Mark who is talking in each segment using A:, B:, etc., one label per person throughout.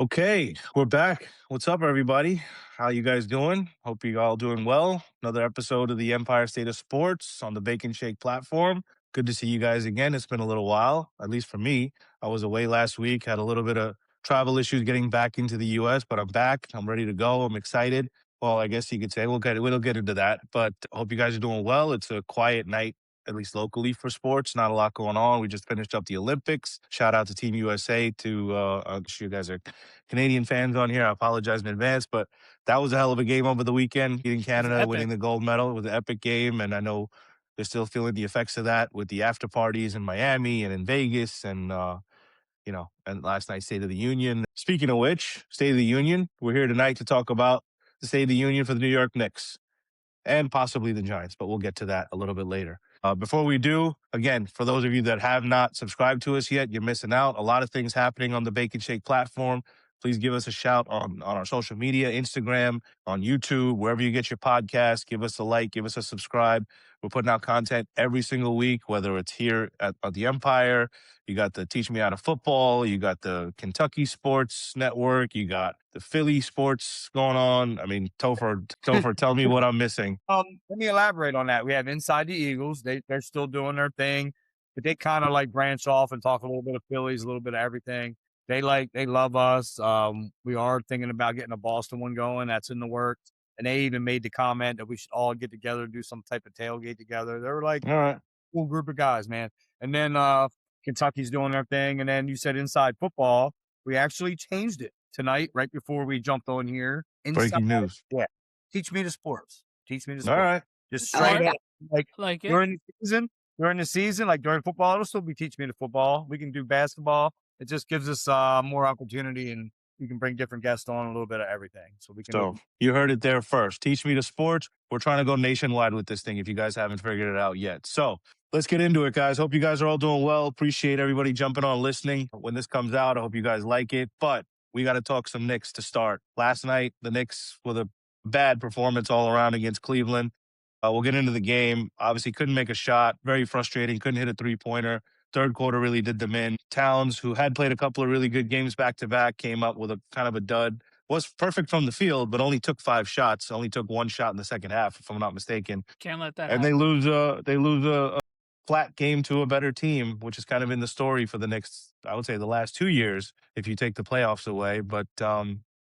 A: Okay, we're back. What's up, everybody? How you guys doing? Hope you all doing well. Another episode of the Empire State of Sports on the Bacon Shake platform. Good to see you guys again. It's been a little while, at least for me. I was away last week, had a little bit of travel issues getting back into the U.S., but I'm back. I'm ready to go. I'm excited. Well, I guess you could say we'll get into that. But I hope you guys are doing well. It's a quiet night, at least locally, for sports. Not a lot going on. We just finished up the Olympics. Shout out to Team USA. I'm sure you guys are Canadian fans on here. I apologize in advance, but that was a hell of a game over the weekend. Beating
B: It's
A: Canada,
B: epic.
A: winning the gold medal. It was an epic game, and I know they're still feeling the effects of that with the after parties in Miami and in Vegas, and last night's State of the Union. Speaking of which, State of the Union, we're here tonight to talk about the State of the Union for the New York Knicks and possibly the Giants, but we'll get to that a little bit later. Before we do, again, for those of you that have not subscribed to us yet, you're missing out. A lot of things happening on the Bacon Shake platform. Please give us a shout on our social media, Instagram, on YouTube, wherever you get your podcast. Give us a like, give us a subscribe. We're putting out content every single week, whether it's here at the Empire. You got the Teach Me How to Football. You got the Kentucky Sports Network. You got the Philly sports going on. I mean, Topher, tell me what I'm missing.
B: Let me elaborate on that. We have Inside the Eagles. They're still doing their thing, but they kind of like branch off and talk a little bit of Phillies, a little bit of everything. They love us. We are thinking about getting a Boston one going. That's in the works. And they even made the comment that we should all get together, do some type of tailgate together. They were like
A: All right.
B: cool group of guys, man. And then Kentucky's doing their thing. And then you said Inside Football. We actually changed it tonight, right before we jumped on here. Inside,
A: Breaking news.
B: yeah. Teach me the sports. Teach me the
A: All
B: sports.
A: right.
B: Just
C: I like
B: straight up,
C: that.
B: like
C: I like it.
B: during the season, like during football, it'll still be teach me the football. We can do basketball. It just gives us more opportunity, and we can bring different guests on, a little bit of everything. So we can do
A: So you heard it there first. Teach me the sports. We're trying to go nationwide with this thing if you guys haven't figured it out yet. So let's get into it, guys. Hope you guys are all doing well. Appreciate everybody jumping on listening. When this comes out, I hope you guys like it. But we got to talk some Knicks to start. Last night, the Knicks with a bad performance all around against Cleveland. We'll get into the game. Obviously, couldn't make a shot. Very frustrating. Couldn't hit a three-pointer. Third quarter really did them in. Towns, who had played a couple of really good games back to back, came up with a kind of a dud. Was perfect from the field, but only took 5 shots. Only took 1 shot in the second half, if I'm not mistaken.
C: Can't let that
A: And
C: happen.
A: they lose a flat game to a better team, which is kind of in the story for the next, I would say, the last 2 years, if you take the playoffs away. But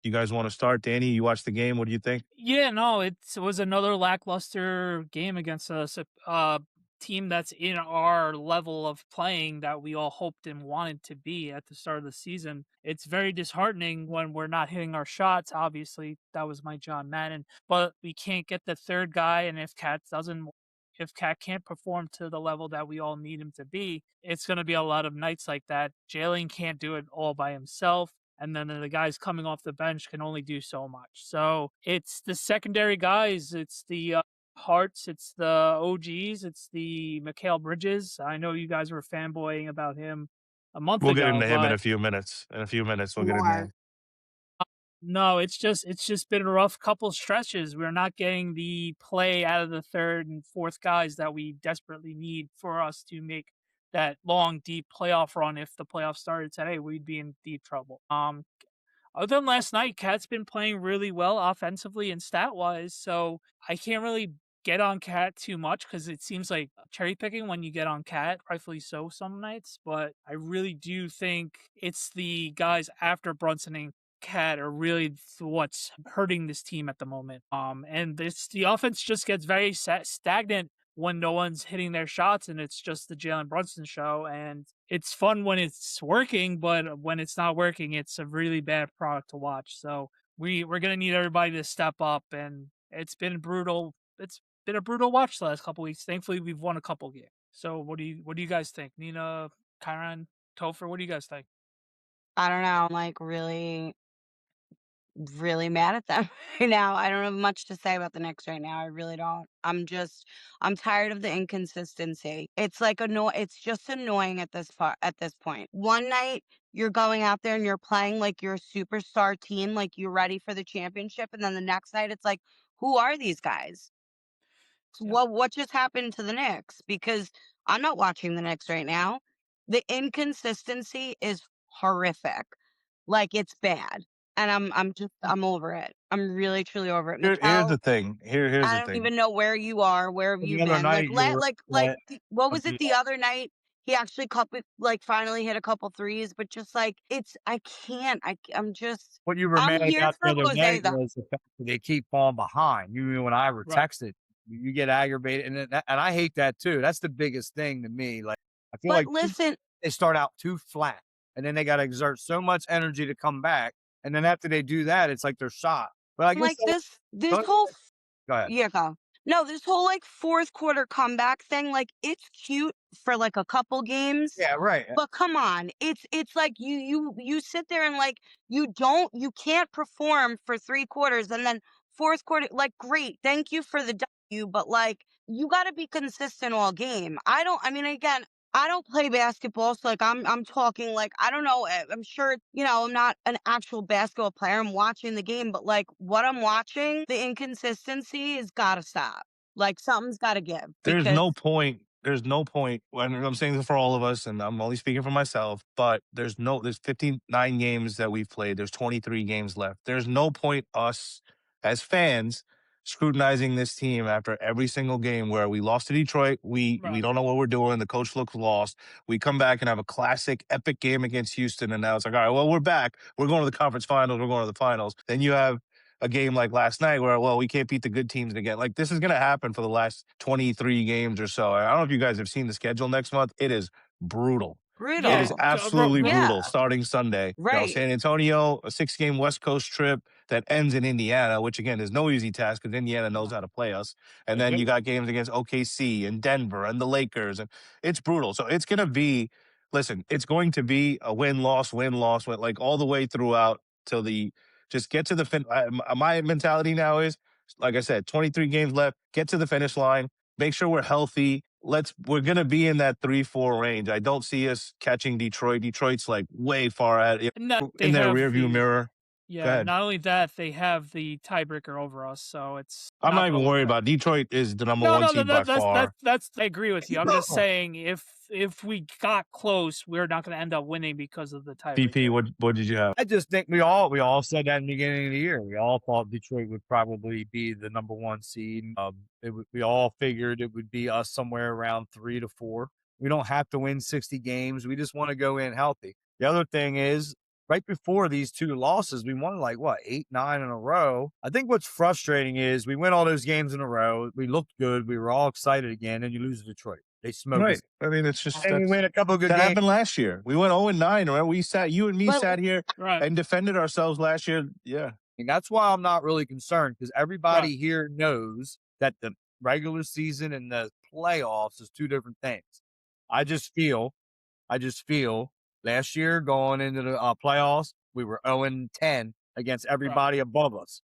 A: you guys want to start, Danny? You watched the game. What do you think?
C: Yeah, no, it was another lackluster game against a team that's in our level of playing that we all hoped and wanted to be at the start of the season. It's very disheartening when we're not hitting our shots. Obviously, that was my John Madden, but we can't get the third guy. And if Cat can't perform to the level that we all need him to be, it's going to be a lot of nights like that. Jalen can't do it all by himself. And then the guys coming off the bench can only do so much. So it's the secondary guys. It's the Harts. It's the OGs. It's the Mikal Bridges. I know you guys were fanboying about him a month
A: We'll get
C: ago,
A: into him in
C: but
A: a few minutes. In a few minutes, we'll get into
C: more.
A: him.
C: No, it's just been a rough couple stretches. We're not getting the play out of the third and fourth guys that we desperately need for us to make that long, deep playoff run. If the playoffs started today, we'd be in deep trouble. Other than last night, Cat's been playing really well offensively and stat wise, so I can't really get on Cat too much because it seems like cherry picking when you get on Cat, rightfully so some nights. But I really do think it's the guys after Brunson and Cat are really what's hurting this team at the moment. And the offense just gets very stagnant when no one's hitting their shots and it's just the Jalen Brunson show. And it's fun when it's working, but when it's not working, it's a really bad product to watch. So we're gonna need everybody to step up, and it's been brutal. It's been a brutal watch the last couple weeks. Thankfully, we've won a couple games. So what do you guys think, Nina, Karan, Topher? What do you guys think?
D: I don't know. I'm like really mad at them right now. I don't have much to say about the Knicks right now. I really don't. I'm tired of the inconsistency. It's like it's just annoying at this point. One night you're going out there and you're playing like you're a superstar team, like you're ready for the championship, and then the next night it's like, who are these guys?
C: Yep.
D: What just happened to the Knicks? Because I'm not watching the Knicks right now. The inconsistency is horrific. Like, it's bad. And I'm over it. I'm really, truly over it.
A: Here's the
D: Mikel,
A: thing. Here's
D: I
A: the
D: don't
A: thing.
D: even know where you are. Where have
B: Well,
D: you
B: the other
D: been?
B: night you were
D: What was it the other night? He actually finally hit a couple threes, but just like I can't. I'm just
B: what you were
D: I'm
B: mad
D: here
B: about
D: for
B: the other
D: Jose
B: night
D: though.
B: was the fact that they keep falling behind. You and I were
C: Right.
B: texted. You get aggravated, and I hate that too. That's the biggest thing to me. Like I feel
D: But
B: like
D: listen,
B: they start out too flat, and then they got to exert so much energy to come back, and then after they do that, it's like they're shot. But I guess
D: like this
B: go
D: whole
B: ahead.
D: Yeah, go. No, this whole like fourth quarter comeback thing, like it's cute for like a couple games,
B: Yeah, right.
D: but come on, it's like you sit there and like you can't perform for 3 quarters and then fourth quarter, like great, thank you for the W, but like you got to be consistent all game. I mean, again, I don't play basketball, so like I'm talking like I don't know. I'm sure I'm not an actual basketball player. I'm watching the game, but like what I'm watching, the inconsistency has got to stop. Like something's got to give
A: There's
D: because
A: no point. There's no point. And I'm saying this for all of us, and I'm only speaking for myself. But there's 59 games that we've played. There's 23 games left. There's no point us as fans scrutinizing this team after every single game where we lost to Detroit. We
C: Right.
A: don't know what we're doing. The coach looks lost. We come back and have a classic, epic game against Houston, and now it's like, all right, well, we're back. We're going to the conference finals. We're going to the finals. Then you have a game like last night where, well, we can't beat the good teams again. Like this is going to happen for the last 23 games or so. I don't know if you guys have seen the schedule next month. It is brutal. It
C: Yeah.
A: is
D: brutal.
A: absolutely
D: Yeah,
A: brutal starting Sunday.
D: right.
A: San Antonio, a 6-game West Coast trip that ends in Indiana, which again is no easy task because Indiana knows how to play us. And then you got games against OKC and Denver and the Lakers. And it's brutal. So it's going to be, listen, it's going to be a win-loss, like all the way throughout till the just get to the fin. My mentality now is, like I said, 23 games left. Get to the finish line. Make sure we're healthy. We're gonna be in that 3-4 range. I don't see us catching Detroit. Detroit's like way far
C: No, they
A: in their
C: have
A: rearview mirror. Go
C: Yeah,
A: ahead.
C: not only that, they have the tiebreaker over us, so it's
A: I'm not
C: gonna
A: even
C: look
A: worried
C: good.
A: about Detroit. Is the number
C: No,
A: one
C: no,
A: seed by far.
C: that's I agree with you. I'm just saying if we got close, we're not going to end up winning because of the
A: PP,
C: tiebreaker.
A: what did you have?
B: I just think we all said that in the beginning of the year. We all thought Detroit would probably be the number one seed. We all figured it would be us somewhere around 3 to 4. We don't have to win 60 games. We just want to go in healthy. The other thing is, right before these 2 losses, we won like 8, 9 in a row. I think what's frustrating is we win all those games in a row. We looked good. We were all excited again, and you lose to Detroit. They smoked us.
A: Right. I mean, it's just
B: And we win a couple of good
A: that
B: games.
A: happened last year. We went 0-9. Right? You and me
D: But-
A: sat here
C: Right.
A: and defended ourselves last year. Yeah.
B: And that's why I'm not really concerned because everybody here knows that the regular season and the playoffs is 2 different things. I just feel last year going into the playoffs, we were 0-10 against everybody above us.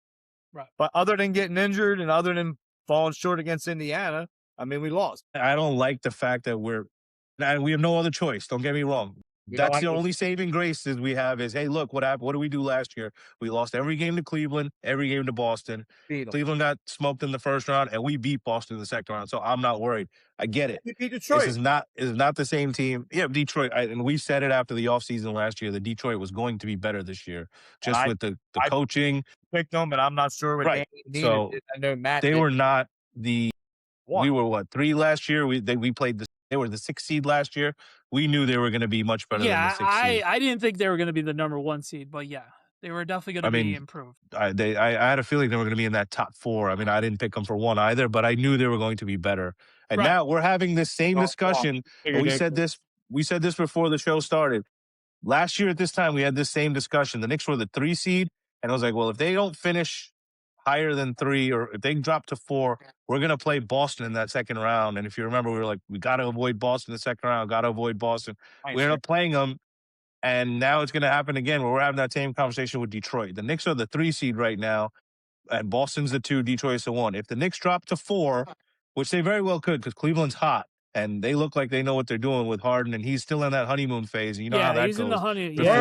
C: Right.
B: But other than getting injured and other than falling short against Indiana, I mean, we lost.
A: I don't like the fact that we have no other choice. Don't get me wrong. That's the only saving grace is we have is, hey, look, what happened? What did we do last year? We lost every game to Cleveland, every game to Boston.
B: Beat 'em.
A: Cleveland got smoked in the first round, and we beat Boston in the second round. So I'm not worried. I get it.
B: We beat Detroit.
A: This is not the same team. Yeah, Detroit. And we said it after the offseason last year that Detroit was going to be be better this year, just with the coaching.
B: Picked them, but I'm not sure what
A: Right.
B: they needed.
A: So
B: I know Matt.
A: they were not the.
B: One.
A: We were 3 last year. We played they were the 6th seed last year. We knew they were going to be much better than the 6th seed.
C: I didn't think they were going to be the number 1 seed, but yeah, they were definitely going to be improved.
A: I had a feeling they were going to be in that top 4. I mean, I didn't pick them for 1 either, but I knew they were going to be better. And now we're having this same discussion. We said this before the show started. Last year at this time, we had this same discussion. The Knicks were the 3 seed, and I was like, well, if they don't finish higher than 3, or if they drop to 4, we're going to play Boston in that second round. And if you remember, we were like, we got to avoid Boston in the second round, got to avoid Boston. We ended up playing them, and now it's going to happen again where we're having that same conversation with Detroit. The Knicks are the 3 seed right now, and Boston's the 2, Detroit's the 1. If the Knicks drop to 4, which they very well could because Cleveland's hot, and they look like they know what they're doing with Harden, and he's still in that honeymoon phase. And you know how that
C: he's
A: goes.
C: in the honey.
A: Before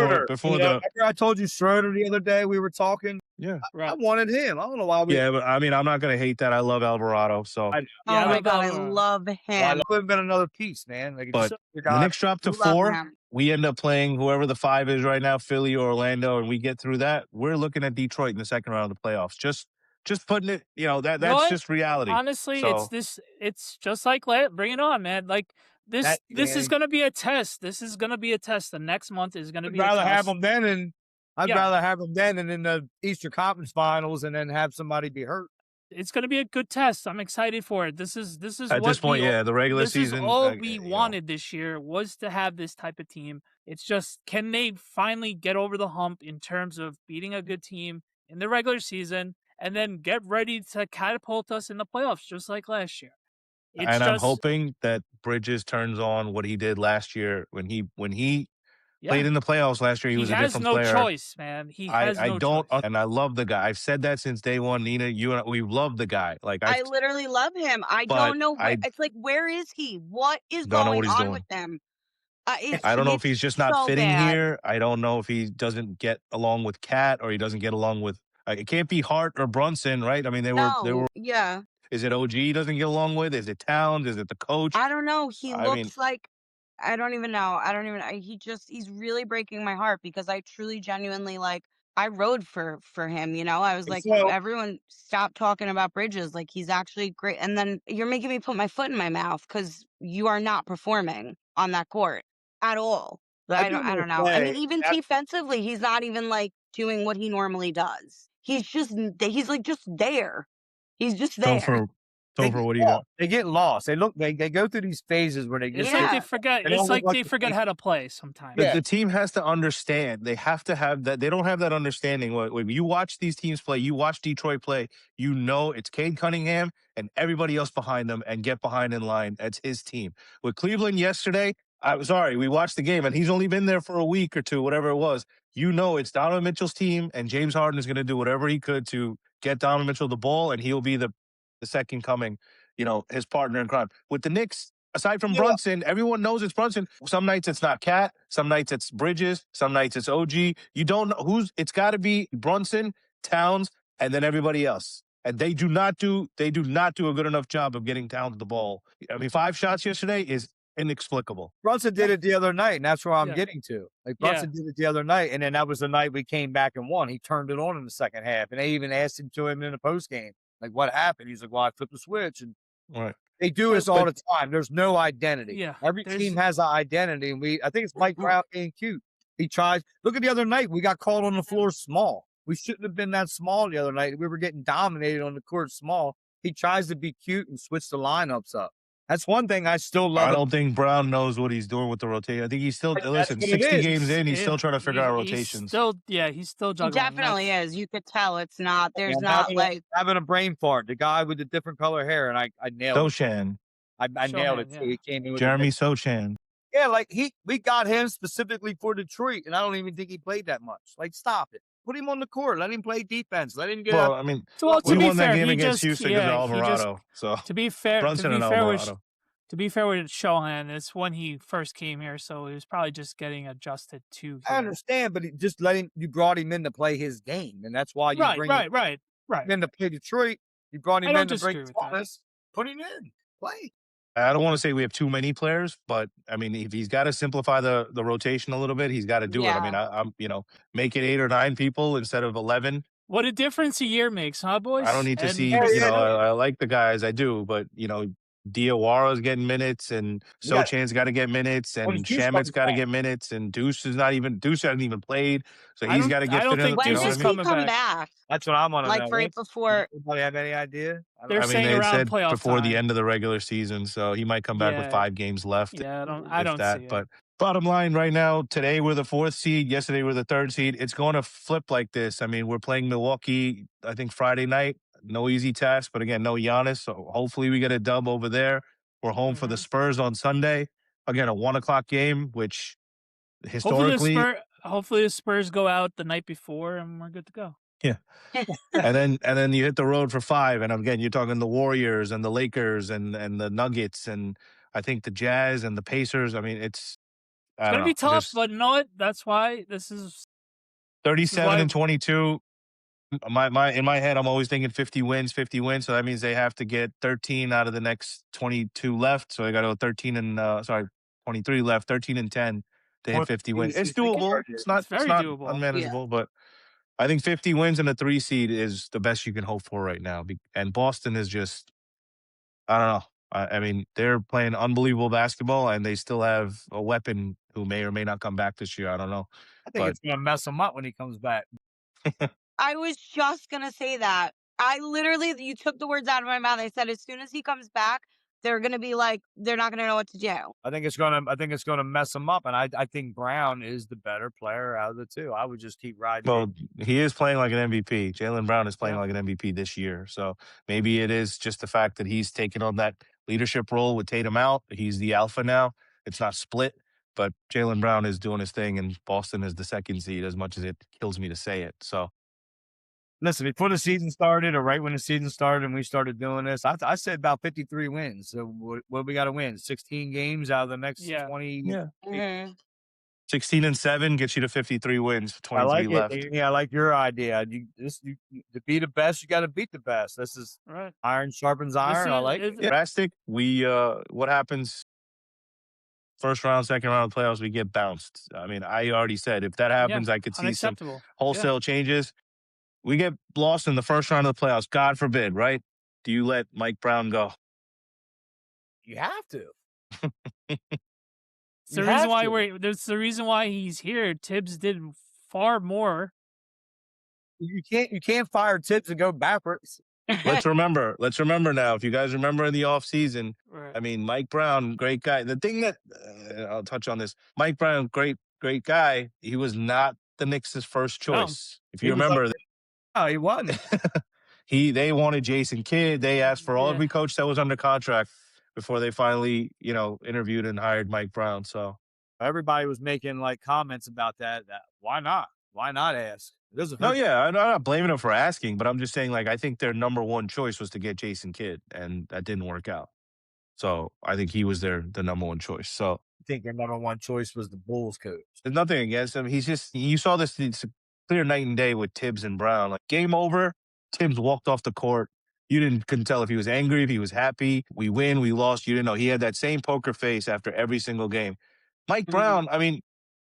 B: Remember I told you Schroeder the other day we were talking?
A: Yeah.
B: I wanted him. I don't know why we.
A: Yeah, but I mean, I'm not going to hate that. I love Alvarado. So,
D: Oh my God, I love him.
B: Well, I could have been another piece, man. Like,
A: but the Knicks dropped to
D: Love
A: 4.
D: him.
A: we end up playing whoever the 5 is right now, Philly or Orlando, and we get through that, we're looking at Detroit in the second round of the playoffs. Just putting it,
C: You know
A: that's
C: what?
A: just reality.
C: Honestly,
A: So
C: it's just like bring it on, man. Like this is gonna be a test. This is gonna be a test. The next month is gonna
B: I'd
C: be a
B: rather
C: test.
B: have them then, and I'd
C: Yeah.
B: rather have them then and in the Eastern Conference Finals, and then have somebody be hurt.
C: It's gonna be a good test. I'm excited for it. This is
A: at
C: what
A: this point,
C: we
A: the regular
C: this is
A: season,
C: all we wanted this year was to have this type of team. It's just, can they finally get over the hump in terms of beating a good team in the regular season and then get ready to catapult us in the playoffs just like last year? It's
A: and I'm
C: just
A: hoping that Bridges turns on what he did last year when he
C: yeah.
A: played in the playoffs last year. He was a
C: has
A: different
C: no
A: player.
C: choice, man. He has
A: I
C: no
A: don't,
C: choice.
A: and I love the guy. I've said that since day one. Nina, you and we love the guy. Like
D: I literally love him. I
A: but
D: don't know where.
A: I
D: It's like, where is he? What is
A: don't know
D: going
A: what he's
D: on
A: doing.
D: with them?
A: I don't know if
D: It's
A: he's just not
D: so
A: fitting
D: bad.
A: here. I don't know if he doesn't get along with Cat or he doesn't get along with. It can't be Hart or Brunson, right? I mean, they were.
D: No, yeah.
A: Is it OG he doesn't get along with? Is it Towns? Is it the coach?
D: I don't know. He
A: I mean,
D: looks like, I don't even know. He's really breaking my heart because I truly genuinely, like, I rode for him, you know? I was
B: And
D: like,
B: so
D: everyone stop talking about Bridges. Like, he's actually great. And then you're making me put my foot in my mouth because you are not performing on that court at all.
B: I
D: I
B: do
D: don't
B: want to
D: know. I mean,
B: say
D: even
B: that
D: defensively, he's not even like doing what he normally does. He's like just there. He's just there.
A: Topher, what do you got?
B: they get lost. They go through these phases where they
C: It's
B: just
C: like
D: Yeah.
C: they forget.
B: They don't
C: It's
B: look
C: like
B: like
C: they
B: the
C: forget
B: team.
C: how to play sometimes.
B: Yeah.
A: The team has to understand. They have to have that. They don't have that understanding. When you watch these teams play, you watch Detroit play, you know it's Cade Cunningham and everybody else behind them and get behind in line. That's his team. With Cleveland yesterday, I'm sorry, we watched the game and he's only been there for a week or two, whatever it was. You know it's Donovan Mitchell's team and James Harden is going to do whatever he could to get Donovan Mitchell the ball and he'll be the second coming, his partner in crime. With the Knicks, aside from Brunson, everyone knows it's Brunson. Some nights it's not Cat. Some nights it's Bridges. Some nights it's OG. You don't know it's got to be Brunson, Towns, and then everybody else. And they do not do a good enough job of getting Towns the ball. I mean, 5 shots yesterday is inexplicable.
B: Brunson did it the other night, and that's where I'm
C: Yeah.
B: getting to. Like Brunson did it the other night, and then that was the night we came back and won. He turned it on in the second half, and they even asked him in the post game, like, what happened? He's like, well, I flipped the switch, and
A: Right.
B: they do this all the time. There's no identity.
C: Yeah,
B: Every team has an identity, and I think it's Mike Brown being cute. He tries. Look at the other night. We got called on the floor small. We shouldn't have been that small the other night. We were getting dominated on the court small. He tries to be cute and switch the lineups up. That's one thing I still love.
A: I don't think Brown knows what he's doing with the rotation. I think he's still, listen, 60 games in, he's still trying to figure out rotations.
C: He's still
D: He
C: juggling.
D: definitely is. You could tell it's not. There's
B: Yeah,
D: not like
B: having a brain fart. The guy with the different color hair, and I nailed it.
A: Sochan.
B: I nailed it
C: Shohan,
B: too. He came in with
A: Jeremy Sochan.
B: Yeah, like we got him specifically for Detroit, and I don't even think he played that much. Like, stop it. Put him on the court. Let him play defense. Let him get
A: Well,
B: up.
A: I mean,
C: to
A: we
C: be
A: won
C: fair,
A: that game
C: he
A: against
C: just
A: Houston because of Alvarado. So
C: to be fair,
A: Brunson and
C: with
A: Alvarado.
C: to be fair with Shohan, it's when he first came here, so he was probably just getting adjusted to.
B: I understand, but just you brought him in to play his game, and that's why you bring him in to play Detroit. You brought him in to break toughness. Put him in. Play.
A: I don't want to say we have too many players, but I mean, if he's got to simplify the rotation a little bit, he's got to do it. I mean, I'm make it 8 or 9 people instead of 11.
C: What a difference a year makes, huh, boys?
A: I don't need to see. I like the guys, I do, but Diawara's getting minutes, and Sochan's got to get minutes, and Shamit's got to get minutes, and Deuce hasn't even played, so he's got to get.
C: I don't think
D: when
C: Deuce is
D: does he
C: coming
D: come
C: back.
D: back?
B: That's what I'm on.
D: Like right before.
B: Anybody have any idea?
C: They're saying
A: they
C: around
A: said
C: playoff
A: before
C: time.
A: the end of the regular season, so he might come back with 5 games left.
C: Yeah, I don't see it.
A: But bottom line, right now, today we're the 4th seed. Yesterday we're the 3rd seed. It's going to flip like this. I mean, we're playing Milwaukee, I think Friday night. No easy task, but again, no Giannis. So hopefully we get a dub over there. We're home for the Spurs on Sunday. Again, a 1:00 game, which historically,
C: hopefully the Spurs go out the night before and we're good to go.
A: Yeah. and then you hit the road for 5. And again, you're talking the Warriors and the Lakers and the Nuggets and I think the Jazz and the Pacers. I mean, it's
C: going to be tough, but you know what? That's why this is
A: 37 and 22. In my head, I'm always thinking 50 wins. So that means they have to get 13 out of the next 22 left. So they got to go 23 left, 13 and 10 to hit 50 wins. It's doable. It's
C: It's very
A: not
C: doable.
A: unmanageable, but I think 50 wins and a 3 seed is the best you can hope for right now. And Boston is just, I don't know. I mean, they're playing unbelievable basketball, and they still have a weapon who may or may not come back this year. I don't know,
B: I think
A: but
B: it's gonna mess him up when he comes back.
D: I was just gonna say that. I literally, you took the words out of my mouth. I said as soon as he comes back, they're gonna be like, they're not gonna know what to do.
B: I think it's gonna mess him up, and I think Brown is the better player out of the two. I would just keep riding.
A: well, he is playing like an MVP. Jalen Brown is playing
C: Yeah.
A: like an MVP this year. So maybe it is just the fact that he's taken on that leadership role with Tatum out. He's the alpha now. It's not split, but Jalen Brown is doing his thing, and Boston is the second seed, as much as it kills me to say it. So
B: Listen, before the season started, or right when the season started and we started doing this, I said about 53 wins. So what we got to win? 16 games out of the next 20.
A: yeah,
D: Mhm.
A: 16-7 gets you to 53 wins,
B: I
A: 23
B: like it.
A: left.
B: Yeah, I like your idea. To be the best, you got to beat the best. This is
C: Right.
B: iron sharpens iron. I like it.
A: Yeah, drastic. What happens first round, second round of playoffs, we get bounced. I mean, I already said if that happens, I could see some
C: Unacceptable.
A: wholesale changes. We get lost in the first round of the playoffs, God forbid, right? Do you let Mike Brown go?
B: You have to.
C: It's the
B: You
C: reason
B: have
C: why
B: to.
C: there's the reason why he's here. Tibbs did far more.
B: You can't fire Tibbs and go backwards.
A: Let's remember now. If you guys remember in the offseason,
C: Right.
A: I mean, Mike Brown, great guy. The thing that I'll touch on this, Mike Brown, great guy. He was not the Knicks' first choice. If you remember,
B: No, he wasn't.
A: they wanted Jason Kidd. They asked for
C: Yeah.
A: every coach that was under contract before they finally, interviewed and hired Mike Brown. So
B: Everybody was making like comments about that. Why not? Why not ask? It doesn't
A: no,
B: hurt.
A: yeah, I'm not blaming them for asking, but I'm just saying, like, I think their number one choice was to get Jason Kidd, and that didn't work out. So I think he was the number one choice. So
B: I think their number one choice was the Bulls coach.
A: there's nothing against him. He's just, you saw this, it's a clear night and day with Tibbs and Brown. Like, game over, Tibbs walked off the court. You couldn't tell if he was angry, if he was happy. We win, we lost. You didn't know. He had that same poker face after every single game. Mike Brown, I mean,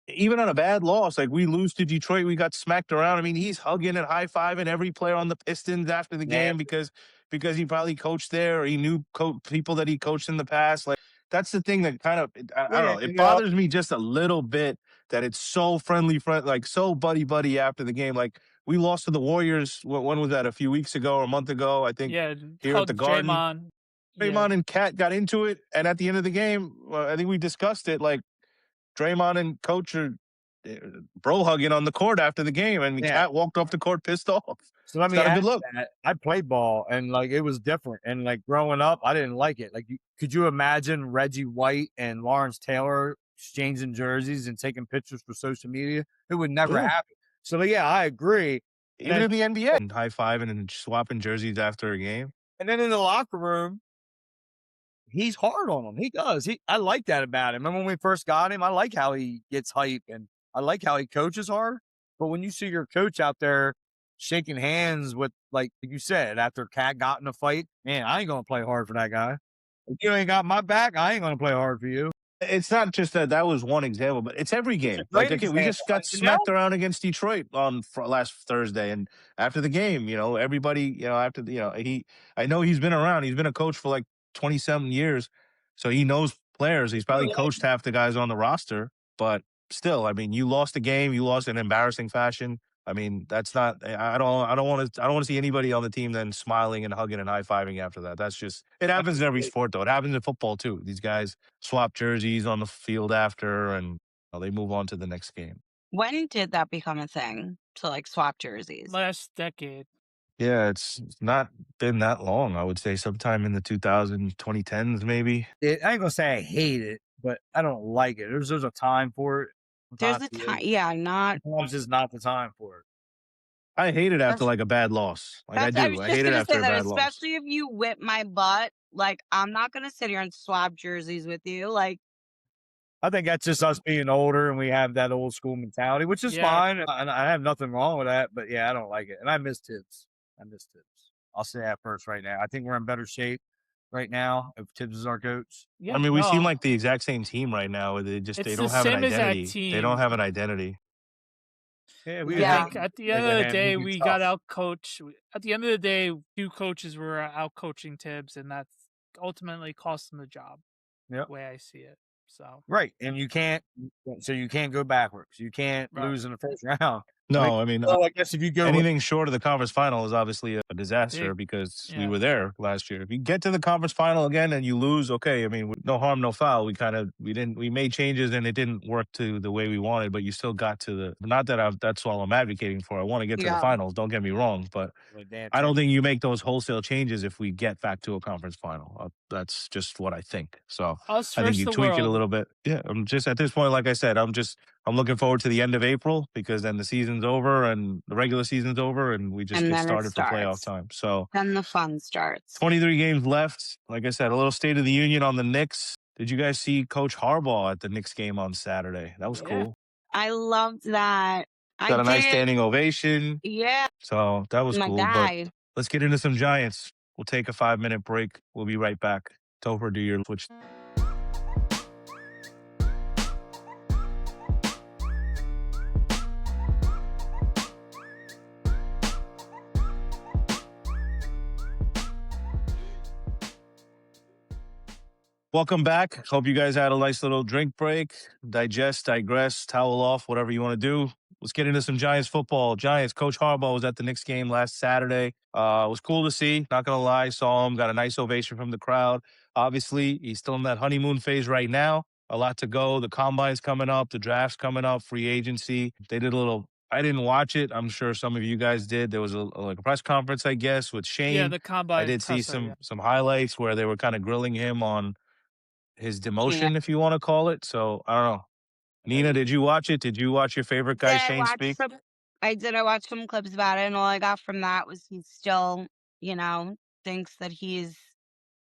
A: even on a bad loss, like we lose to Detroit, we got smacked around. I mean, he's hugging and high fiving every player on the Pistons after the game because he probably coached there or he knew people that he coached in the past. Like, that's the thing that kind of, I don't know. It bothers me just a little bit that it's so friendly, like so buddy after the game. Like, we lost to the Warriors. When was that? A few weeks ago or a month ago? I think here at the Garden.
C: Draymond.
A: Draymond and Cat got into it, and at the end of the game, I think we discussed it. Like, Draymond and coach are bro hugging on the court after the game, and Cat walked off the court pissed off.
B: So let me
A: It's not a
B: ask
A: good look.
B: that. I played ball and like it was different. And like growing up, I didn't like it. Like, could you imagine Reggie White and Lawrence Taylor exchanging jerseys and taking pictures for social media? It would never
A: Yeah.
B: happen. So yeah, I agree.
A: Even in the NBA, and high fiving and swapping jerseys after a game.
B: And then in the locker room, he's hard on him. He does. I like that about him. Remember when we first got him? I like how he gets hype and I like how he coaches hard. But when you see your coach out there shaking hands with, like you said, after Cat got in a fight, man, I ain't gonna play hard for that guy. If you ain't got my back, I ain't gonna play hard for you.
A: It's not just that was one example, but it's every game.
B: a great
A: Like, okay, we just
B: example.
A: got smacked around against Detroit on last Thursday, and after the game, everybody, after I know he's been around. He's been a coach for like 27 years, so he knows players. He's probably coached half the guys on the roster, but still, I mean, you lost a game, you lost in embarrassing fashion. I mean, that's not. I don't want to see anybody on the team then smiling and hugging and high fiving after that. That's just, it happens in every sport though. It happens in football too. These guys swap jerseys on the field after, and they move on to the next game.
D: When did that become a thing to like swap jerseys?
C: Last decade.
A: Yeah, it's not been that long. I would say sometime in the 2010s, maybe.
B: I ain't gonna say I hate it, but I don't like it. There's a time for it.
D: There's a time, yeah, not.
B: Sometimes is not the time for it.
A: I hate it after
D: That's-
A: like a bad loss. Like, I
D: I
A: do.
D: was
A: I
D: just
A: hate it
D: gonna
A: after
D: say
A: a
D: that,
A: bad loss.
D: especially if you whip my butt. Like, I'm not gonna sit here and swap jerseys with you. Like,
B: I think that's just us being older and we have that old school mentality, which is fine. And I have nothing wrong with that. But yeah, I don't like it. And I miss Tibbs. I'll say that first right now. I think we're in better shape right now if Tibbs is our coach.
C: Yeah,
A: I mean, we seem
C: no,
A: like the exact same team right now. They
C: it's the
A: don't have an
C: same exact
A: identity. They don't
C: team.
A: have an identity.
B: Yeah, we
C: I
B: just
D: Yeah.
C: think at the end
B: think
C: of
B: of
C: the
B: him.
C: day,
B: He'd be
C: we got
B: tough.
C: out coached. At the end of the day, two coaches were out coaching Tibbs, and that's ultimately cost him the job.
B: Yep.
C: The way I see it. So
B: Right, and you can't go backwards. You can't
C: right.
B: lose in the first round.
A: No, I mean,
B: Well, I guess if you go
A: anything short of the conference final is obviously a disaster
C: Big.
A: because we
C: Yeah.
A: were there last year. If you get to the conference final again and you lose, okay. I mean, no harm, no foul. We made changes and it didn't work to the way we wanted, but you still got to not that that's all I'm advocating for. I want to get to the
D: Yeah.
A: finals. Don't get me wrong, but I don't think you make those wholesale changes if we get back to a conference final. That's just what I think. So
C: Us
A: I think
C: versus
A: you
C: the
A: tweak it a
C: world.
A: little bit. Yeah, I'm just at this point, like I said, I'm looking forward to the end of April because then the season's over and the regular season's over and we just
D: And
A: get
D: then it
A: started for playoff
D: starts.
A: time. So
D: Then the fun starts.
A: 23 games left. Like I said, a little State of the Union on the Knicks. Did you guys see Coach Harbaugh at the Knicks game on Saturday? That was
C: Yeah.
A: cool.
D: I loved that. I
A: Got a nice
D: did.
A: standing ovation.
D: Yeah.
A: So that was
D: My
A: cool. But
D: guy.
A: let's get into some Giants. We'll take a 5-minute break. We'll be right back. Topher, do your switch. Welcome back. Hope you guys had a nice little drink break, digest, digress, towel off, whatever you want to do. Let's get into some Giants football. Giants, Coach Harbaugh was at the Knicks game last Saturday. It was cool to see. Not going to lie. Saw him, got a nice ovation from the crowd. Obviously, he's still in that honeymoon phase right now. A lot to go. The combine's coming up, the draft's coming up, free agency. They did a little. I didn't watch it. I'm sure some of you guys did. There was like a press conference, I guess, with Shane.
C: Yeah, the
A: I
C: combine
A: did see
C: presser,
A: some highlights where they were kind of grilling him on his
D: Yeah.
A: demotion, if you want to call it. So I don't know. Nina, did you watch it? Did you watch your favorite guy,
D: Did I
A: Shane,
D: watch
A: speak?
D: some? I did. I watched some clips about it, and all I got from that was he still, thinks that he's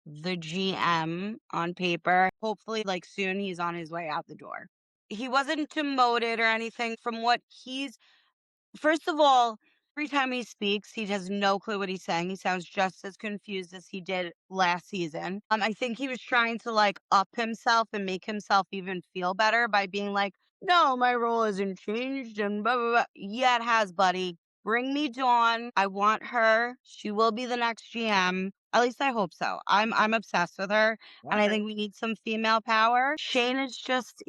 D: the GM on paper. Hopefully, like soon, he's on his way out the door. He wasn't demoted or anything. From what first of all, every time he speaks, he has no clue what he's saying. He sounds just as confused as he did last season. I think he was trying to like up himself and make himself even feel better by being like, "No, my role hasn't changed," and blah blah blah. Yeah, it has, buddy. Bring me Dawn. I want her. She will be the next GM. At least I hope so. I'm obsessed with her, and I think we need some female power. Shane is just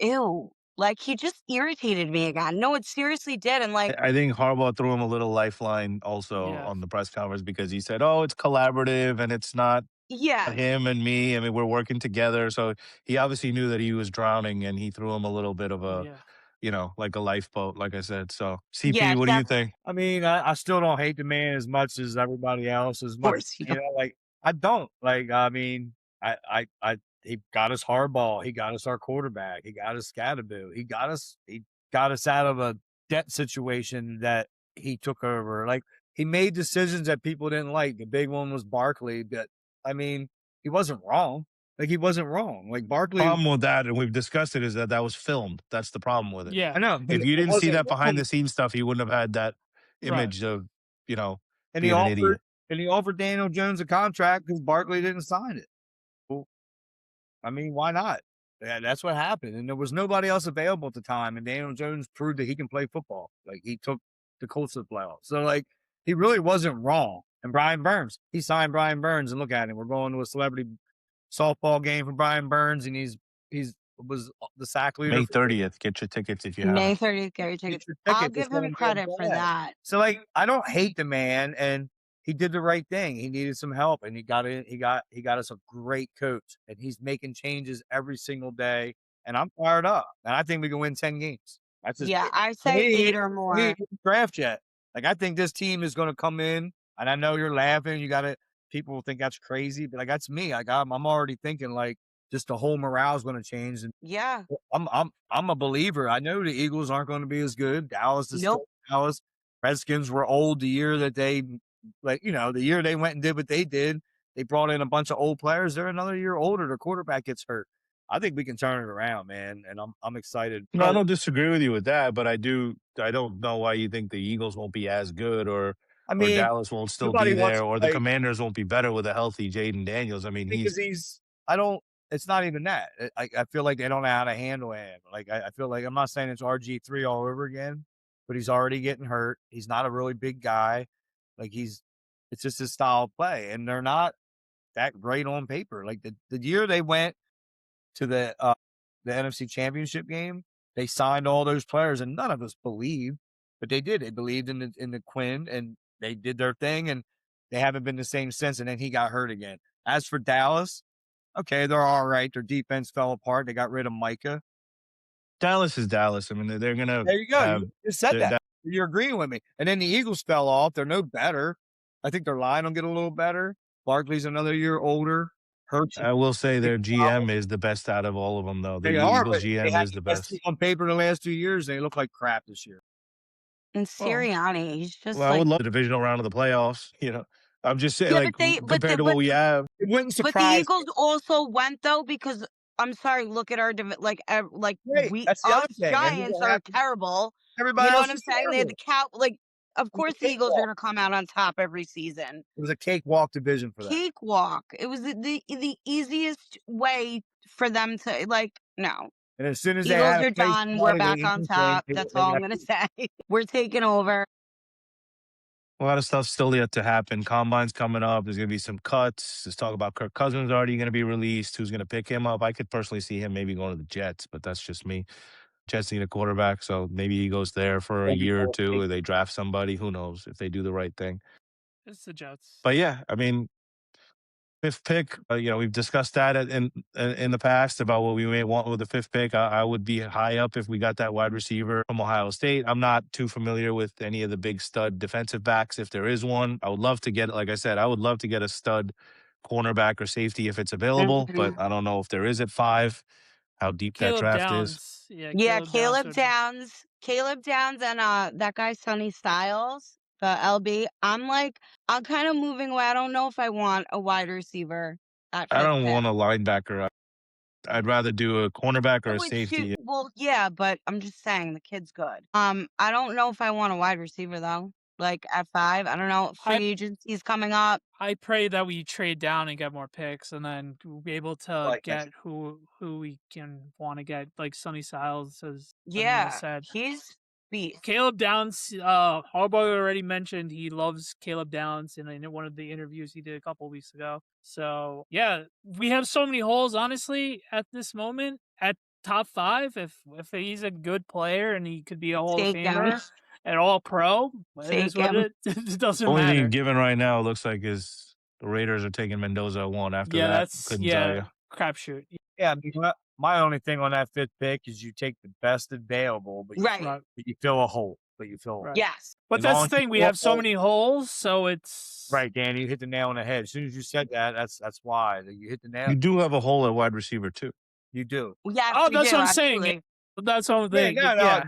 D: ew. Like, he just irritated me again. No, it seriously did, and, like
A: I think Harbaugh threw him a little lifeline also
C: Yeah.
A: on the press conference because he said, "Oh, it's collaborative and it's not
D: yeah.
A: him and me. I mean, we're working together." So he obviously knew that he was drowning and he threw him a little bit of a,
C: Yeah.
A: like a lifeboat, like I said. So
D: Yeah,
A: CP, what do you think?
B: I mean, I still don't hate the man as much as everybody else. As
D: Of
B: much,
D: course you don't.
B: like I don't. Like, I mean, he got us hardball. He got us our quarterback. He got us Scatterboo. He got us out of a debt situation that he took over. Like, he made decisions that people didn't like. The big one was Barkley, but I mean, he wasn't wrong. Like, he wasn't wrong. Like, Barkley.
A: Problem with that, and we've discussed it, is that was filmed. That's the problem with it.
C: Yeah.
B: I know, but
A: If you
B: it
A: didn't see
B: wasn't
A: that behind
B: wrong.
A: the scenes stuff, he wouldn't have had that
C: Right.
A: image of,
B: And
A: being an idiot.
B: he offered Daniel Jones a contract because Barkley didn't sign it. Well, I mean, why not? Yeah, that's what happened. And there was nobody else available at the time. And Daniel Jones proved that he can play football. Like, he took the Colts to the playoffs. So, like, he really wasn't wrong. And Brian Burns, he signed Brian Burns, and look at him. We're going to a celebrity softball game for Brian Burns, and he's was the sack leader.
A: May 30th. Get your tickets if you have.
D: May 30th, Gary
B: Get
D: tickets.
B: your
D: I'll
B: tickets. It's
D: give
B: gonna
D: him
B: be a
D: credit for
B: blast.
D: that.
B: So, like, I don't hate the man, and he did the right thing. He needed some help, and he got us a great coach, and he's making changes every single day. And I'm fired up, and I think we can win 10 games. That's just
D: Yeah, I
B: we
D: say
B: ain't
D: 8
B: even-
D: or
B: we
D: more.
B: ain't even draft yet. Like, I think this team is going to come in, and I know you're laughing. People will think that's crazy, but like, that's me. Like, I'm already thinking like just the whole morale is going to change, and
D: Yeah.
B: I'm a believer. I know the Eagles aren't going to be as good. Dallas is
D: Nope.
B: still Dallas. Redskins were old the year that they, the year they went and did what they did. They brought in a bunch of old players. They're another year older. Their quarterback gets hurt. I think we can turn it around, man, and I'm excited.
A: No, I don't disagree with you with that, but I don't know why you think the Eagles won't be as good or
B: I
A: or
B: mean,
A: Dallas won't still
B: nobody
A: be
B: wants
A: there,
B: to
A: or the
B: play
A: Commanders won't be better with a healthy Jaden Daniels. I mean,
B: because I don't. It's not even that. I feel like they don't know how to handle him. Like I feel like I'm not saying it's RG3 all over again, but he's already getting hurt. He's not a really big guy. Like it's just his style of play, and they're not that great on paper. Like the year they went to the NFC Championship game, they signed all those players, and none of us believed, but they did. They believed in the Quinn, and they did their thing, and they haven't been the same since. And then he got hurt again. As for Dallas, okay, they're all right. Their defense fell apart. They got rid of Micah.
A: Dallas is Dallas. I mean, they're gonna
B: There you go.
A: have.
B: You just said that. You're agreeing with me. And then the Eagles fell off. They're no better. I think their line will get a little better. Barkley's another year older. Hurts.
A: I will say their GM is the best out of all of them, though. The
B: They are,
A: Eagles
B: but they
A: GM
B: had
A: is the
B: the best
A: best.
B: team on paper the last 2 years. They look like crap this year.
D: And Sirianni, he's just
A: Well, I
D: like
A: would love the divisional round of the playoffs. I'm just saying,
D: yeah,
A: like
D: but
A: compared to what we have.
B: It wouldn't
D: but the
B: surprise me.
D: Eagles also went though because I'm sorry, look at our
B: Great.
D: we
B: That's the
D: us
B: other thing. And
D: Giants are terrible.
B: everybody
D: You know
B: else
D: what I'm
B: is
D: saying? They had the
B: terrible.
D: of
B: It was
D: course
B: a
D: the Eagles are
B: cakewalk.
D: gonna come out on top every season.
B: It was a cakewalk division for them.
D: Cakewalk. It was the easiest way for them to no.
B: And as soon as they
D: Eagles
B: had
D: are
B: to play
D: done. We're
B: somebody
D: back
B: they
D: on
B: didn't
D: top.
B: think,
D: That's
B: they
D: all I'm
B: got
D: gonna say. We're taking over.
A: A lot of stuff still yet to happen. Combine's coming up. There's going to be some cuts. There's talk about Kirk Cousins already going to be released. Who's going to pick him up? I could personally see him maybe going to the Jets, but that's just me. Jets need a quarterback, so maybe he goes there for a year or two, or they draft somebody. Who knows if they do the right thing.
C: It's the Jets.
A: But yeah, I mean, fifth pick, we've discussed that in the past about what we may want with the fifth pick. I would be high up if we got that wide receiver from Ohio State. I'm not too familiar with any of the big stud defensive backs. If there is one, I would love to get, like I said, I would love to get a stud cornerback or safety if it's available, but I don't know if there is at 5, how deep that draft is.
C: Yeah,
D: Caleb Downs. Caleb Downs and that guy Sonny Styles, the LB. I'm kind of moving away. I don't know if I want a wide receiver at
A: I
D: fifth
A: don't
D: pick.
A: want a linebacker. I'd rather do a cornerback or a
D: Which
A: safety.
D: well, yeah, but I'm just saying the kid's good. I don't know if I want a wide receiver though. Like at 5, I don't know. Free agency's coming up.
C: I pray that we trade down and get more picks, and then we'll be able to get who we can want to get, like Sonny Styles, as Amina said.
D: He's beast.
C: Caleb Downs, Harbaugh already mentioned he loves Caleb Downs in one of the interviews he did a couple weeks ago. So yeah, we have so many holes, honestly, at this moment. At top 5, if he's a good player and he could be a Hall of Famer and All Pro, it is what it doesn't
A: Only
C: matter.
A: thing given right now looks like is the Raiders are taking Mendoza at 1. After that, couldn't tell you.
C: Crapshoot.
B: Yeah, I mean, my only thing on that fifth pick is you take the best available, but you fill a hole.
D: Yes.
C: But that's the thing. We have so many holes, so it's
B: right, Danny. You hit the nail on the head. As soon as you said that, that's why you hit the nail.
A: You do have a hole at wide receiver too.
B: You do.
D: Yes.
C: Oh, that's what I'm saying. That's what I'm saying.
B: Yeah.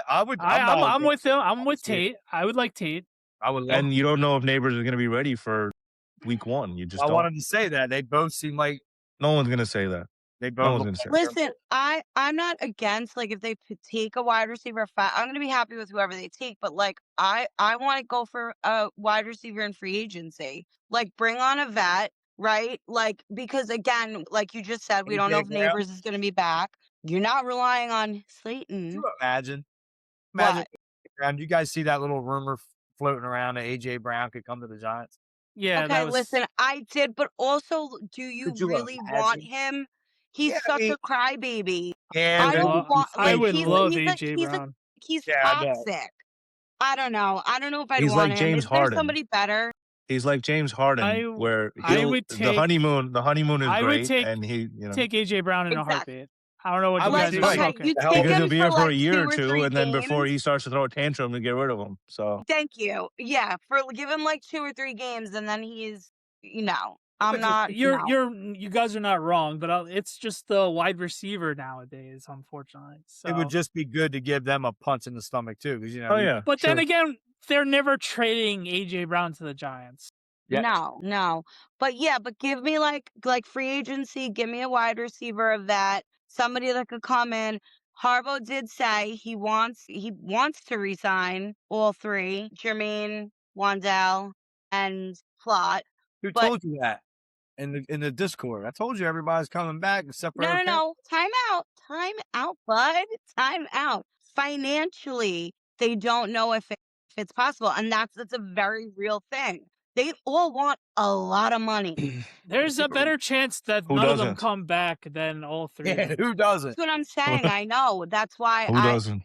B: I would.
C: I'm with him. I'm with Tate. I would like Tate.
B: I would.
A: And you don't know if Neighbors is going to be ready for week 1. You just.
B: I wanted to say that they both seem like.
A: No one's going to say that.
B: They both.
A: No one's going to say.
D: Listen, I'm not against if they take a wide receiver. I'm going to be happy with whoever they take, but I want to go for a wide receiver in free agency. Bring on a vet, right? Because again, like you just said, we don't know if Neighbors is going to be back. You're not relying on Slayton.
B: Can you imagine.
D: What?
B: Do you guys see that little rumor floating around that AJ Brown could come to the Giants?
C: Yeah.
D: Okay, listen, I did, but also, do you really want him? He's such a crybaby.
B: Yeah,
D: I don't want.
C: I would love AJ Brown.
D: He's toxic. I don't know. I don't know if I'd
A: He's
D: want
A: like
D: him.
A: James
D: Is there
A: Harden.
D: somebody better?
A: He's like James Harden, where the honeymoon is great, and he
C: take AJ Brown in a heartbeat. I don't know what you guys are smoking.
A: Because he'll be here for a year or 2, and then before he starts to throw a tantrum, we get rid of him. So
D: thank you. Yeah, give him 2 or 3 games, and then he's I'm not.
C: You guys are not wrong, but it's just the wide receiver nowadays, unfortunately. So
B: it would just be good to give them a punch in the stomach too, because
A: Oh yeah.
C: But then again, they're never trading AJ Brown to the Giants.
B: Yeah.
D: No. But give me free agency. Give me a wide receiver of that. Somebody that could come in. Harbaugh did say he wants to resign all 3. Jermaine, Wandell, and Plot.
B: Who
D: But
B: told you that in the Discord? I told you everybody's coming back except for
D: no. Time out, bud. Time out. Financially, they don't know if it's possible, and that's a very real thing. They all want a lot of money.
C: There's a better chance that
A: Who
C: none of them
A: doesn't?
C: come back than all three. of
B: Yeah,
C: them.
B: who doesn't?
D: That's what I'm saying. I know. That's why
A: Who doesn't?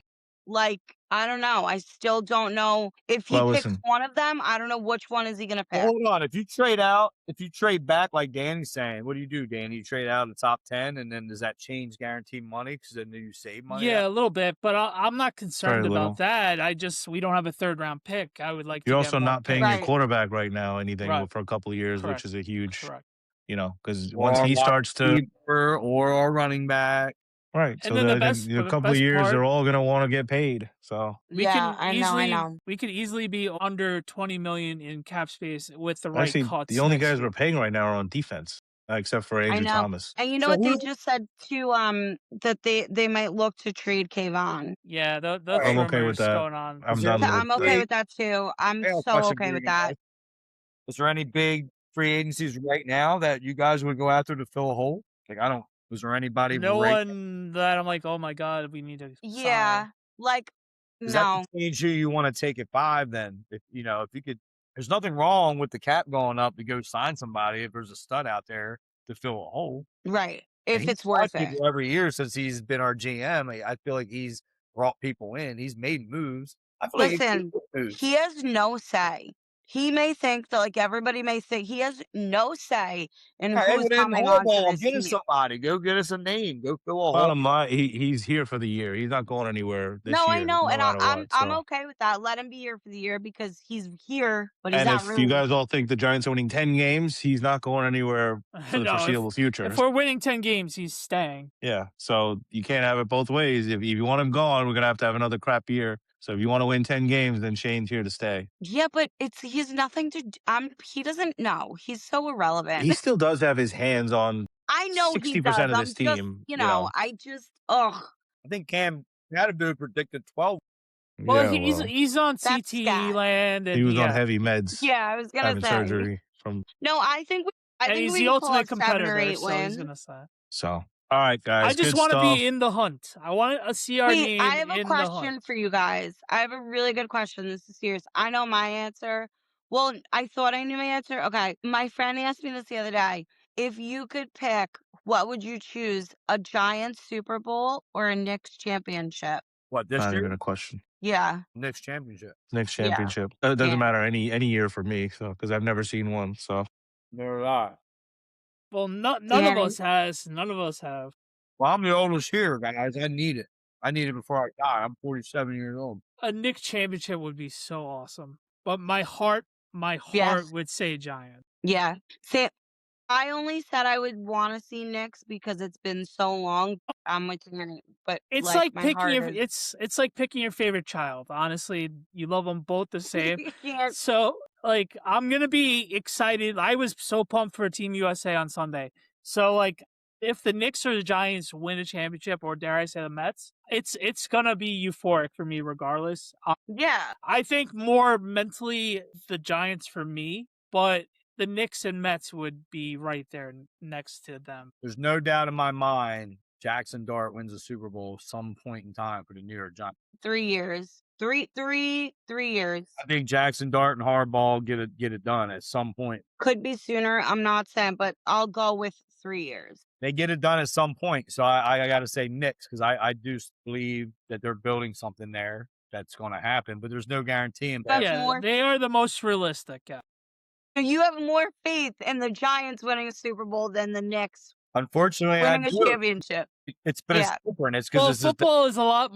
D: I don't know. I still don't know if he
A: Well,
D: picks
A: listen.
D: one of them. I don't know which one is he gonna
B: Well,
D: pick.
B: hold on. If you trade back like Danny's saying, what do, Danny? You trade out of the top 10, and then does that change guaranteed money? Because then you save money.
C: Yeah, a little bit, but I'm not concerned
A: little.
C: about that. We don't have a 3rd round pick. I would like
A: You're
C: to
A: also
C: get more
A: not paying
C: picks.
A: your
D: Right.
A: quarterback right now anything
C: Right.
A: for a couple of years,
C: Correct.
A: which is a huge,
C: Correct.
A: because
B: Or
A: once
B: our
A: he
B: wide
A: starts to
B: receiver or our running back.
A: right,
C: And
A: so
C: then
A: then
C: the
A: I
C: best-
A: think in a
C: the
A: couple of
C: best
A: years
C: part-
A: they're all gonna want to get paid. So
C: We
D: Yeah,
C: can
D: I
C: easily
D: know.
C: we could easily be under 20 million in cap space with the right
A: actually,
C: cuts.
A: the only
C: next
A: guys
C: year.
A: we're paying right now are on defense, except for
D: I
A: Andrew
D: know.
A: Thomas.
D: And you know
B: So
D: what they
B: who-
D: just said too? That they might look to trade Kayvon.
C: Yeah, that's
A: I'm okay with
C: rumors
A: that.
C: going on.
A: I'm
B: Is
A: done
B: there-
A: with
D: I'm okay with that too. I'm
B: I have a
D: so
B: question
D: okay
B: for
D: with
B: you
D: that.
B: guys. Is there any big free agencies right now that you guys would go after to fill a hole? Is there anybody
C: No
B: right
C: one that I'm like, oh my god, we need to.
D: Yeah,
C: sign.
D: like
B: Does that
D: no.
B: change who you want to take at 5 then? If you could, there's nothing wrong with the cap going up to go sign somebody if there's a stud out there to fill a hole.
D: Right.
B: And
D: If
B: he's
D: it's worth
B: signed
D: it.
B: people every year since he's been our GM. I feel like he's brought people in. He's made moves. I feel like
D: Listen, he has no say. He may think that like everybody may think he has no say in who's coming onto this
B: get
D: team.
B: us somebody. Go get us a name. Go fill a hole.
A: bottom line. He's here for the year. He's not going anywhere this
D: No,
A: year.
D: I know,
A: no
D: and
A: matter
D: I'm
A: what.
D: I'm
A: So.
D: okay with that. Let him be here for the year because he's here, but he's
A: And
D: not
A: if
D: really.
A: you guys all think the Giants are winning 10 games, he's not going anywhere for the
C: No,
A: foreseeable future.
C: If we're winning 10 games, he's staying.
A: Yeah, so you can't have it both ways. If you want him gone, we're gonna have another crap year. So if you want to win 10 games, then Shane's here to stay.
D: Yeah, but he's nothing to. He doesn't know. He's so irrelevant.
A: He still does have his hands on
D: I know he
A: 60%
D: does.
A: of
D: I'm
A: this
D: just,
A: team.
D: I just ugh.
B: I think Cam Chatterboot predicted 12.
C: Well,
A: Yeah,
C: he's on
D: That's
C: CTE
D: scat.
C: land, and
A: he was on heavy meds,
D: Yeah, I was gonna
A: having
D: say.
A: surgery from.
D: No, I think
C: and he's
D: we
C: the
D: can pull
C: ultimate
D: off 7 or
C: competitor.
D: 8
C: So
D: wins.
C: he's gonna say.
A: So all right, guys,
C: I just
A: want to
C: be in the hunt. I want to see our
D: Wait,
C: name
D: I have a
C: in the hunt.
D: question for you guys. I have a really good question. This is serious. I know my answer. Well, I thought I knew my answer. Okay. My friend asked me this the other day. If you could pick, what would you choose? A Giants Super Bowl or a Knicks championship?
B: What, this
A: Not
B: year?
A: even a question.
D: Yeah.
B: Next championship.
A: Next
D: Yeah.
A: championship. It doesn't
D: Yeah.
A: matter any year for me. So because I've never seen one. So
B: Never lie.
C: Well, none of
D: Danny.
C: us has. None of us have.
B: Well, I'm the oldest here, guys. I need it. I need it before I die. I'm 47 years old.
C: A Knicks championship would be so awesome. But my heart
D: Yes.
C: would say Giants.
D: Yeah. See, I only said I would want to see Knicks because it's been so long. I'm with you, but
C: It's like
D: my
C: picking
D: heart
C: your
D: is...
C: it's like picking your favorite child. Honestly, you love them both the same.
D: Yeah.
C: So, like, I'm gonna be excited. I was so pumped for Team USA on Sunday. So, like, if the Knicks or the Giants win a championship, or dare I say the Mets, it's gonna be euphoric for me regardless.
D: Yeah.
C: I think more mentally the Giants for me, but the Knicks and Mets would be right there next to them.
B: There's no doubt in my mind Jackson Dart wins the Super Bowl some point in time for the New York Giants.
D: 3 years. 3 years.
B: I think Jackson Dart and Hardball get it done at some point.
D: Could be sooner. I'm not saying, but I'll go with 3 years.
B: They get it done at some point. So I got to say Knicks because I do believe that they're building something there that's going to happen, but there's no guarantee in that.
C: Yeah, they are the most realistic. Yeah.
D: You have more faith in the Giants winning a Super Bowl than the Knicks
B: Unfortunately, I
D: winning a
B: do.
D: championship.
B: It's different. It's
C: Well,
B: because
C: football is a lot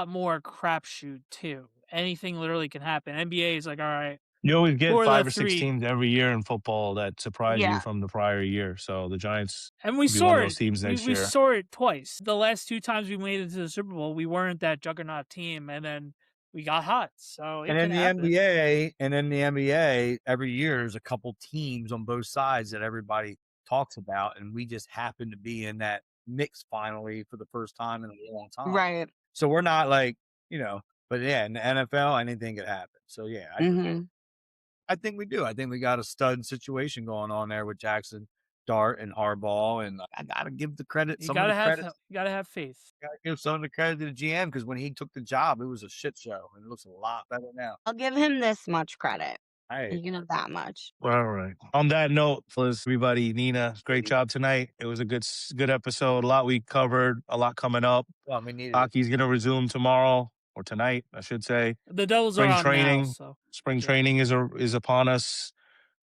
C: more crapshoot too. Anything literally can happen. NBA is like, all right.
A: you always get
C: who are
A: 5
C: the
A: or 6
C: three?
A: teams every year in football that surprise
D: Yeah.
A: you from the prior year. So the Giants
C: And we
A: could be
C: saw
A: one of
C: it.
A: those teams next
C: we
A: year.
C: saw it twice. The last 2 times we made it to the Super Bowl, we weren't that juggernaut team, and then we got hot. So it
B: and in
C: can
B: the
C: happen.
B: NBA, every year there's a couple teams on both sides that everybody talks about, and we just happen to be in that mix finally for the first time in a long time.
D: Right.
B: So we're not like, but yeah, in the NFL, anything could happen. So yeah,
D: Hmm.
B: I think we do. I think we got a stud situation going on there with Jackson, Dart, and Harbaugh, and I gotta give the credit.
C: You
B: Some of the credit.
C: gotta have faith.
B: Gotta give some of the credit to the GM because when he took the job, it was a shit show, and it looks a lot better now.
D: I'll give him this much credit.
B: Hey,
D: You can have that much.
A: All right. On that note, fellas, everybody, Nina, great job tonight. It was a good episode. A lot we covered, a lot coming up.
B: well, we needed it.
A: Hockey's going to resume tomorrow or tonight, I should say.
C: The Devils
A: Spring
C: are on
A: training.
C: now, so
A: Spring
C: yeah.
A: training is upon us.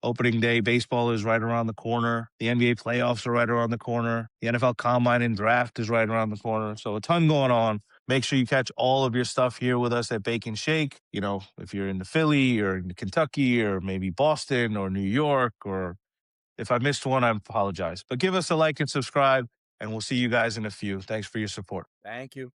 A: Opening day baseball is right around the corner. The NBA playoffs are right around the corner. The NFL Combine and Draft is right around the corner. So a ton going on. Make sure you catch all of your stuff here with us at Bake and Shake. You know, if you're in the Philly or in Kentucky or maybe Boston or New York, or if I missed one, I apologize. But give us a like and subscribe, and we'll see you guys in a few. Thanks for your support.
B: Thank you.